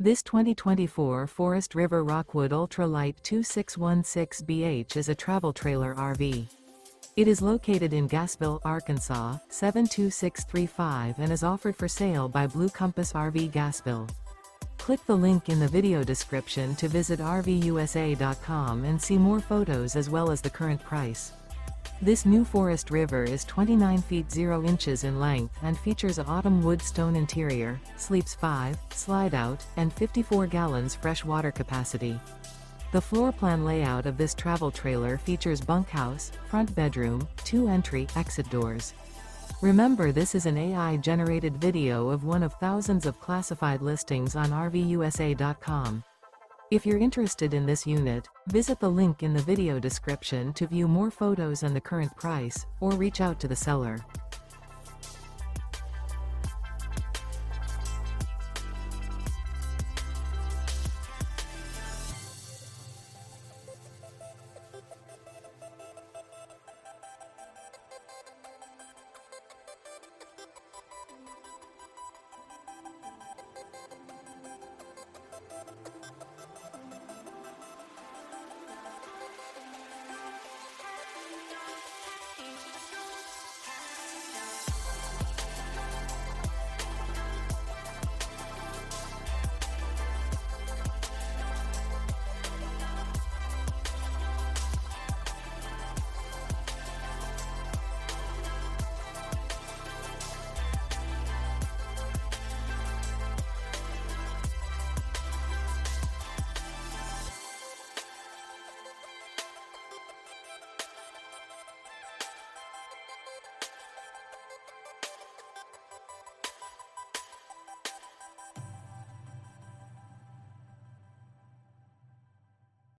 This 2024 Forest River Rockwood Ultra Lite 2616BH is a travel trailer RV. It is located in Gassville, Arkansas, 72635 and is offered for sale by Blue Compass RV Gassville. Click the link in the video description to visit RVUSA.com and see more photos as well as the current price. This new Forest River is 29 feet 0 inches in length and features an autumn wood stone interior, sleeps 5, slide-out, and 54 gallons fresh water capacity. The floor plan layout of this travel trailer features bunkhouse, front bedroom, 2 entry/exit doors. Remember, this is an AI-generated video of one of thousands of classified listings on RVUSA.com. If you're interested in this unit, visit the link in the video description to view more photos and the current price, or reach out to the seller.